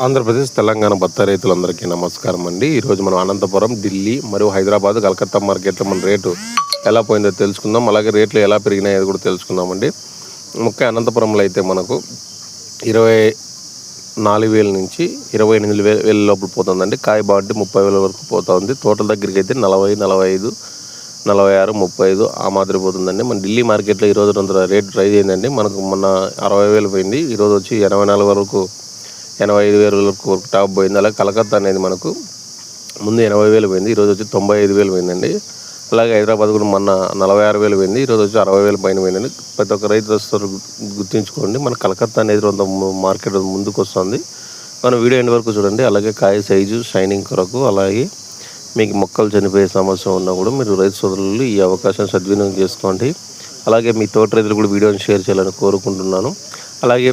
ఆంధ్రప్రదేశ్, తెలంగాణ బత్తాయి రైతులందరికీ నమస్కారం అండి. ఈరోజు మనం అనంతపురం, ఢిల్లీ మరియు హైదరాబాద్, కలకత్తా మార్కెట్లో మన రేటు ఎలా పోయిందో తెలుసుకుందాం. అలాగే రేట్లు ఎలా పెరిగినాయో కూడా తెలుసుకుందామండి. ముఖ్య అనంతపురంలో అయితే మనకు 24,000 నుంచి 28,000 లోపల పోతుందండి. కాయ బాగుంటే 30,000 వరకు పోతుంది. తోటల దగ్గరికి అయితే 40, 45, 46, 35 ఆ మాదిరి పోతుందండి. మన ఢిల్లీ మార్కెట్లో ఈరోజు రేటు రైజ్ అయిందండి. మనకు మొన్న 60,000 పోయింది, ఈరోజు వచ్చి 84 వరకు, 85,000 వరకు టాప్ పోయింది. అలాగే కలకత్తా అనేది మనకు ముందు 80,000 పోయింది, ఈరోజు వచ్చి 95,000 పోయిందండి. అలాగే హైదరాబాద్ కూడా మొన్న 46,000 పోయింది, ఈరోజు వచ్చి 60,000 పైన పోయిందండి. ప్రతి ఒక్క రైతు వస్తారు గుర్తుంచుకోండి. మన కలకత్తా అనేది మార్కెట్ ముందుకు వస్తుంది. మన వీడియో ఎండ్ వరకు చూడండి. అలాగే కాయ సైజు, షైనింగ్ కొరకు, అలాగే మీకు మొక్కలు చనిపోయే సమస్య ఉన్నా కూడా మీరు రైతు సోదరులు ఈ అవకాశం సద్వినియోగం చేసుకోండి. అలాగే మీ తోట రైతులు కూడా వీడియోని షేర్ చేయాలని కోరుకుంటున్నాను. అలాగే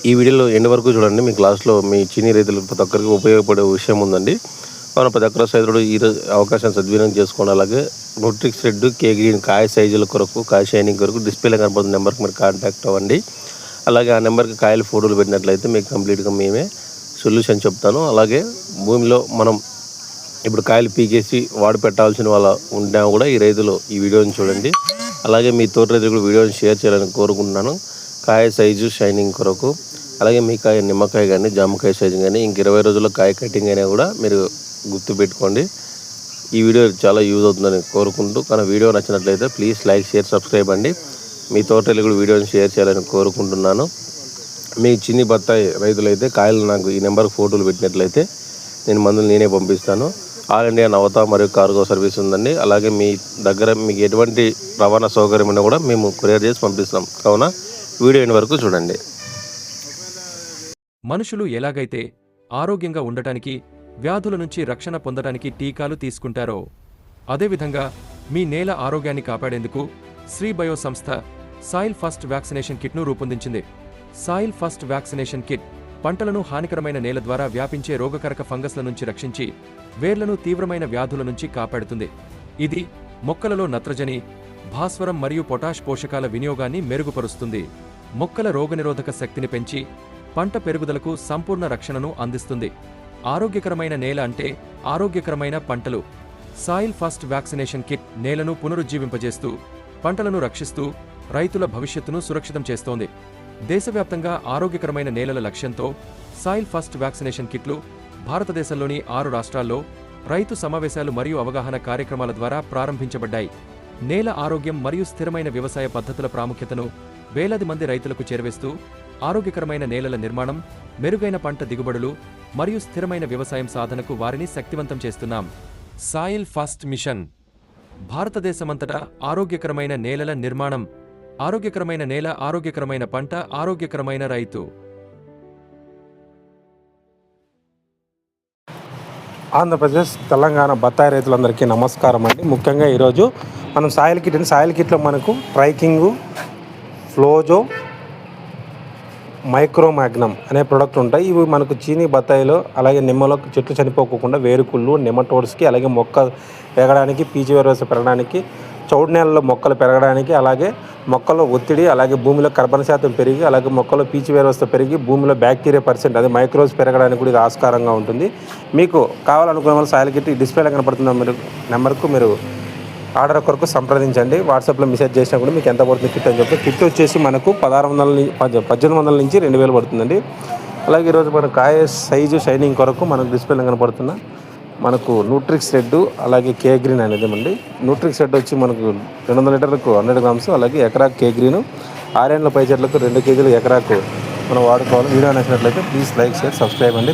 ఈ వీడియోలో ఎండ్ వరకు చూడండి. మీకు లాస్ట్లో మీ చిన్ని రైతులకు ప్రతి ఒక్కరికి ఉపయోగపడే విషయం ఉందండి. మనం ప్రతి ఒక్కరి రైతులు ఈ అవకాశం సద్వినియోగం చేసుకోండి. అలాగే న్యూట్రిక్స్ రెడ్, కే గ్రీన్ కాయ సైజుల కొరకు, కాయ షైనింగ్ కొరకు డిస్ప్లేలో కనపడుతున్న నెంబర్కి మీరు కాంటాక్ట్ అవ్వండి. అలాగే ఆ నెంబర్కి కాయలు ఫోటోలు పెట్టినట్లయితే మీకు కంప్లీట్గా మేమే సొల్యూషన్ చెప్తాను. అలాగే భూమిలో మనం ఇప్పుడు కాయలు పీకేసి వాడు పెట్టాల్సిన వాళ్ళ ఉన్నా కూడా ఈ రైతులు ఈ వీడియోని చూడండి. అలాగే మీ తోట రైతులు కూడా వీడియోని షేర్ చేయాలని కోరుకుంటున్నాను. కాయ సైజు, షైనింగ్ కొరకు, అలాగే మీ కాయ నిమ్మకాయ కానీ, జామకాయ సైజు కానీ, ఇంక 20 రోజుల్లో కాయ కటింగ్ అయినా కూడా మీరు గుర్తుపెట్టుకోండి. ఈ వీడియో చాలా యూజ్ అవుతుందని కోరుకుంటూ, కానీ వీడియో నచ్చినట్లయితే ప్లీజ్ లైక్, షేర్, సబ్స్క్రైబ్ అండి. మీ తోటలు కూడా వీడియోని షేర్ చేయాలని కోరుకుంటున్నాను. మీ చిన్ని బత్తాయి రైతులైతే కాయలు నాకు ఈ నెంబర్కి ఫోటోలు పెట్టినట్లయితే నేను మందులు నేనే పంపిస్తాను. ఆల్ ఇండియా నవత మరియు కార్గో సర్వీస్ ఉందండి. అలాగే మీ దగ్గర మీకు ఎటువంటి రవాణా సౌకర్యం ఉన్నా కూడా మేము కొరియర్ చేసి పంపిస్తాం. కావున వీడియో ఎండ్ వరకు చూడండి. మనుషులు ఎలాగైతే ఆరోగ్యంగా ఉండటానికి, వ్యాధుల నుంచి రక్షణ పొందడానికి టీకాలు తీసుకుంటారో, అదేవిధంగా మీ నేల ఆరోగ్యాన్ని కాపాడేందుకు శ్రీబయో సంస్థ సాయిల్ ఫస్ట్ వ్యాక్సినేషన్ కిట్ను రూపొందించింది. సాయిల్ ఫస్ట్ వ్యాక్సినేషన్ కిట్ పంటలను హానికరమైన నేల ద్వారా వ్యాపించే రోగకారక ఫంగస్ల నుంచి రక్షించి వేర్లను తీవ్రమైన వ్యాధుల నుంచి కాపాడుతుంది. ఇది మొక్కలలో నత్రజని, భాస్వరం మరియు పొటాష్ పోషకాల వినియోగాన్ని మెరుగుపరుస్తుంది. మొక్కల రోగనిరోధక శక్తిని పెంచి పంట పెరుగుదలకు సంపూర్ణ రక్షణను అందిస్తుంది. ఆరోగ్యకరమైన నేల అంటే ఆరోగ్యకరమైన పంటలు. సాయిల్ ఫస్ట్ వ్యాక్సినేషన్ కిట్ నేలను పునరుజ్జీవింపజేస్తూ, పంటలను రక్షిస్తూ రైతుల భవిష్యత్తును సురక్షితం చేస్తోంది. దేశవ్యాప్తంగా ఆరోగ్యకరమైన నేలల లక్ష్యంతో సాయిల్ ఫస్ట్ వ్యాక్సినేషన్ కిట్లు భారతదేశంలోని 6 రాష్ట్రాల్లో రైతు సమావేశాలు మరియు అవగాహన కార్యక్రమాల ద్వారా ప్రారంభించబడ్డాయి. నేల ఆరోగ్యం మరియు స్థిరమైన వ్యవసాయ పద్ధతుల ప్రాముఖ్యతను వేలాది మంది రైతులకు చేరవేస్తూ, ఆరోగ్యకరమైన నేలల నిర్మాణం, మెరుగైన పంట దిగుబడులు మరియు స్థిరమైన వ్యవసాయం సాధనకు వారిని శక్తివంతం చేస్తున్నాం. Soil first machine. భారతదేశమంతటా ఆరోగ్యకరమైన నేలల నిర్మాణం. ఆరోగ్యకరమైన నేల, ఆరోగ్యకరమైన పంట, ఆరోగ్యకరమైన రైతు. ఆంధ్రప్రదేశ్, తెలంగాణ బత్తాయి రైతులందరికీ నమస్కారం అండి. ముఖ్యంగా ఈరోజు మనం సాయిల్ కిట్లో మనకు ట్రైకింగు, ఫ్లోజో, మైక్రోమాగ్నమ్ అనే ప్రోడక్ట్ ఉంటాయి. ఇవి మనకు చీనీ బత్తాయిలో, అలాగే నిమ్మలో చెట్లు చనిపోకుండా వేరుకుళ్ళు, నెమటోడ్స్కి, అలాగే మొక్క పెరగడానికి, పీచు వ్యవస్థ పెరగడానికి, చౌడు నేలలో మొక్కలు పెరగడానికి, అలాగే మొక్కలో ఒత్తిడి, అలాగే భూమిలో కార్బన్ శాతం పెరిగి, అలాగే మొక్కలో పీచు వ్యవస్థ పెరిగి భూమిలో బ్యాక్టీరియా పర్సెంట్, అదే మైక్రోస్ పెరగడానికి కూడా ఇది ఆస్కారంగా ఉంటుంది. మీకు కావాలనుకున్న వాళ్ళు సాయిల్ కిట్ డిస్ప్లేలో కనపడుతున్న నెంబర్కు మీరు ఆర్డర్ కొరకు సంప్రదించండి. వాట్సాప్లో మెసేజ్ చేసినా కూడా మీకు ఎంత పడుతుంది కిట్ అని చెప్పి. కిట్ వచ్చేసి మనకు 1,800 నుంచి 2,000 పడుతుందండి. అలాగే ఈరోజు మన కాయ సైజు, షైనింగ్ కొరకు మనకు డిస్ప్లేలో కనపడుతున్న మనకు న్యూట్రిక్స్ రెడ్, అలాగే కే గ్రీన్ అనేది అండి. న్యూట్రిక్స్ రెడ్ వచ్చి మనకు 200 లీటర్లకు 100 గ్రామ్స్, అలాగే ఎకరాకు కే గ్రీను 6 ఏళ్ళ పై చెట్లకు 2 కేజీలు ఎకరాకు మనం వాడుకోవాలి. వీడియో నచ్చినట్లయితే ప్లీజ్ లైక్, షేర్, సబ్స్క్రైబ్ అండి.